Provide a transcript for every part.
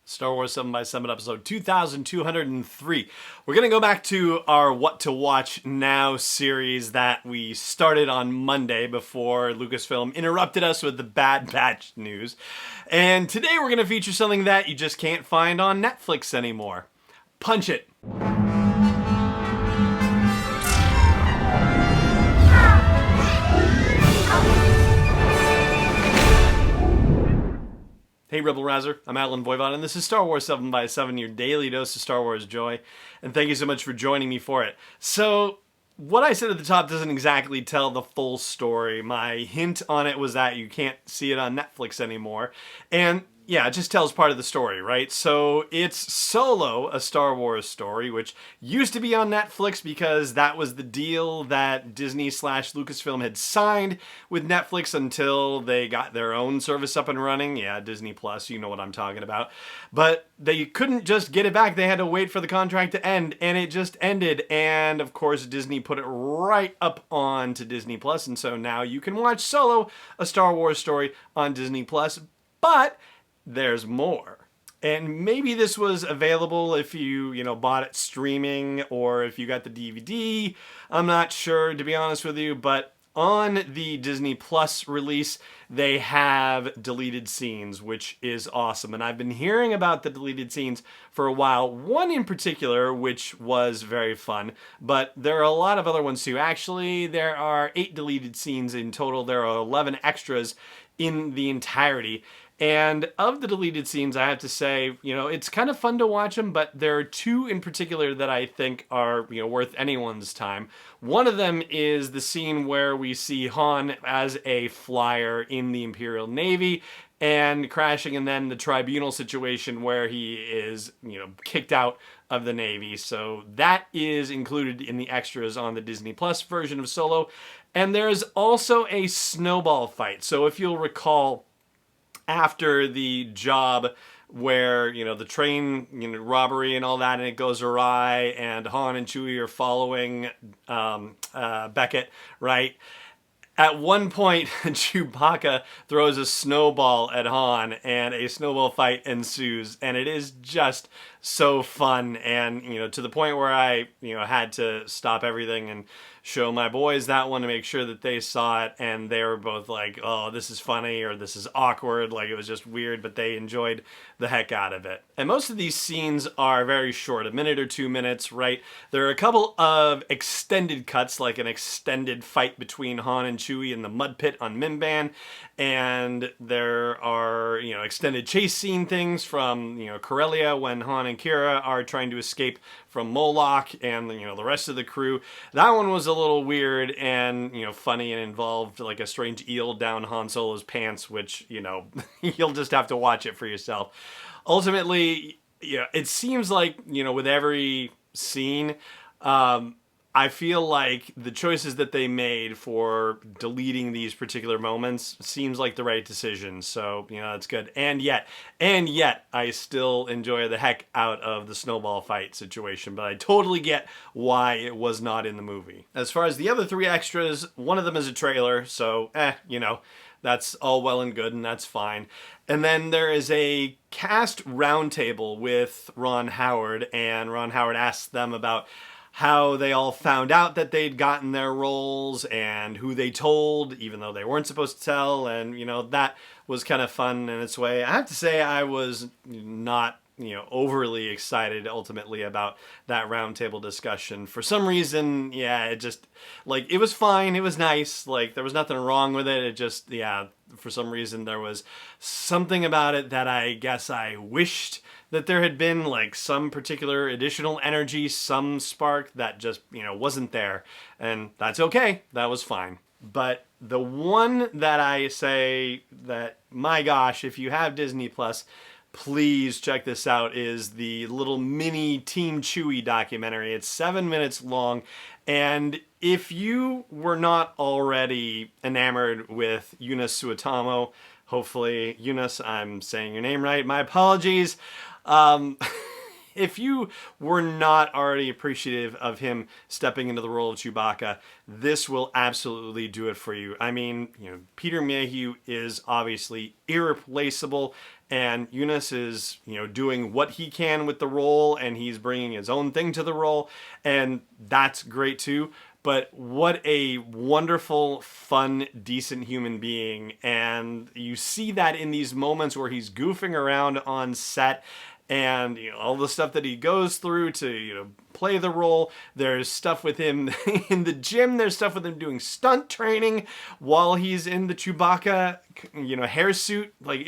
Star Wars 7x7 episode 2203. We're going to go back to our What to Watch Now series that we started on Monday before Lucasfilm interrupted us with the Bad Batch news. And today we're going to feature something that you just can't find on Netflix anymore. Punch it. Hey Rebel Rouser, I'm Alan Voivod, and this is Star Wars 7x7, your daily dose of Star Wars joy, and thank you so much for joining me for it. So, what I said at the top doesn't exactly tell the full story. My hint on it was that you can't see it on Netflix anymore, and yeah, it just tells part of the story, right? So it's Solo, a Star Wars story, which used to be on Netflix because that was the deal that Disney/Lucasfilm had signed with Netflix until they got their own service up and running. Yeah, Disney Plus, you know what I'm talking about. But they couldn't just get it back. They had to wait for the contract to end, and it just ended. And of course, Disney put it right up on to Disney Plus, and so now you can watch Solo, a Star Wars story, on Disney Plus. But there's more. And maybe this was available if you bought it streaming or if you got the DVD. I'm not sure, to be honest with you, but on the Disney Plus release, they have deleted scenes, which is awesome. And I've been hearing about the deleted scenes for a while. One in particular, which was very fun, but there are a lot of other ones too. Actually, there are 8 deleted scenes in total. There are 11 extras in the entirety. And of the deleted scenes, I have to say, it's kind of fun to watch them, but there are 2 in particular that I think are, worth anyone's time. One of them is the scene where we see Han as a flyer in the Imperial Navy and crashing, and then the tribunal situation where he is, kicked out of the Navy. So that is included in the extras on the Disney Plus version of Solo. And there's also a snowball fight. So if you'll recall, after the job where, the train, robbery and all that, and it goes awry, and Han and Chewie are following Beckett, right? At one point, Chewbacca throws a snowball at Han, and a snowball fight ensues, and it is just so fun, and, to the point where I, had to stop everything and show my boys that one to make sure that they saw it, and they were both like, oh, this is funny, or this is awkward, like it was just weird, but they enjoyed the heck out of it. And most of these scenes are very short, a minute or 2 minutes, right? There are a couple of extended cuts, like an extended fight between Han and Chewie in the mud pit on Mimban, and there are, extended chase scene things from, Corellia when Han and Kira are trying to escape from Moloch and, the rest of the crew. That one was a little weird and, funny, and involved like a strange eel down Han Solo's pants, which, you'll just have to watch it for yourself. Ultimately, it seems like, with every scene, I feel like the choices that they made for deleting these particular moments seems like the right decision. So, that's good. And yet, I still enjoy the heck out of the snowball fight situation, but I totally get why it was not in the movie. As far as the other 3 extras, one of them is a trailer, so, that's all well and good, and that's fine. And then there is a cast roundtable with Ron Howard, and Ron Howard asks them about how they all found out that they'd gotten their roles and who they told, even though they weren't supposed to tell. And, that was kind of fun in its way. I have to say I was not, overly excited ultimately about that roundtable discussion. For some reason, it just, it was fine. It was nice. There was nothing wrong with it. It just, for some reason there was something about it that I guess I wished that there had been some particular additional energy, some spark that just, wasn't there. And that's okay. That was fine. But the one that I say that, my gosh, if you have Disney Plus, please check this out, is the little mini Team Chewie documentary. It's 7 minutes long. And if you were not already enamored with Eunice Suetamo, hopefully, Eunice, I'm saying your name right, my apologies. If you were not already appreciative of him stepping into the role of Chewbacca, this will absolutely do it for you. I mean, Peter Mayhew is obviously irreplaceable, and Eunice is, doing what he can with the role, and he's bringing his own thing to the role, and that's great too. But what a wonderful, fun, decent human being. And you see that in these moments where he's goofing around on set, and all the stuff that he goes through to play the role. There's stuff with him in the gym. There's stuff with him doing stunt training while he's in the Chewbacca hairsuit. Like,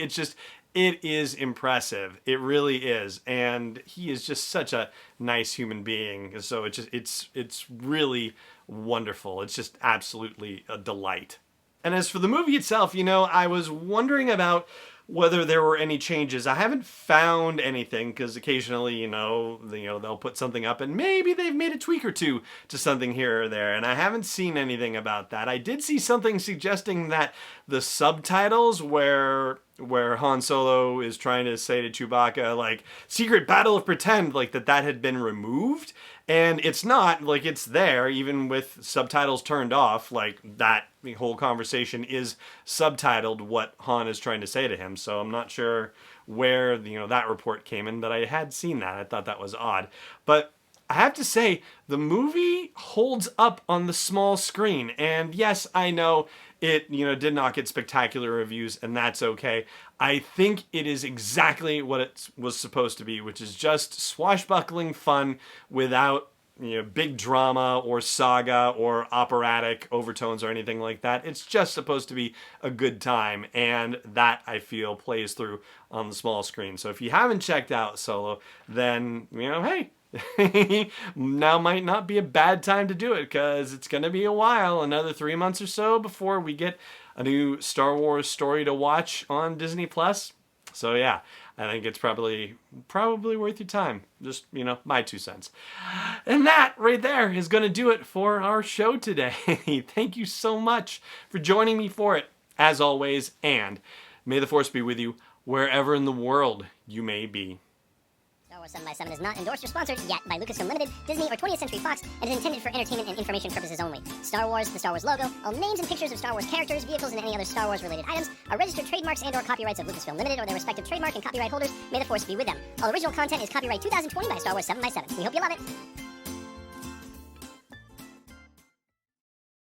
it is impressive. It really is. And he is just such a nice human being. So it's really wonderful. It's just absolutely a delight. And as for the movie itself, I was wondering about whether there were any changes. I haven't found anything, because occasionally, they'll put something up and maybe they've made a tweak or two to something here or there, and I haven't seen anything about that. I did see something suggesting that the subtitles where Han Solo is trying to say to Chewbacca, like, secret battle of pretend, like that had been removed. And it's not, like, it's there, even with subtitles turned off, like, that whole conversation is subtitled what Han is trying to say to him. So I'm not sure where, that report came in, but I had seen that. I thought that was odd. But I have to say, the movie holds up on the small screen. And yes, I know it, did not get spectacular reviews, and that's okay. I think it is exactly what it was supposed to be, which is just swashbuckling fun without, big drama or saga or operatic overtones or anything like that. It's just supposed to be a good time, and that, I feel, plays through on the small screen. So if you haven't checked out Solo, then, hey, now might not be a bad time to do it, because it's going to be a while, another 3 months or so, before we get a new Star Wars story to watch on Disney Plus. So yeah, I think it's probably worth your time. Just, my 2 cents. And that right there is going to do it for our show today. Thank you so much for joining me for it, as always, and may the Force be with you wherever in the world you may be. Star Wars 7x7 is not endorsed or sponsored yet by Lucasfilm Limited, Disney, or 20th Century Fox, and is intended for entertainment and information purposes only. Star Wars, the Star Wars logo, all names and pictures of Star Wars characters, vehicles, and any other Star Wars-related items are registered trademarks and/or copyrights of Lucasfilm Limited or their respective trademark and copyright holders. May the Force be with them. All original content is copyright 2020 by Star Wars 7x7. We hope you love it.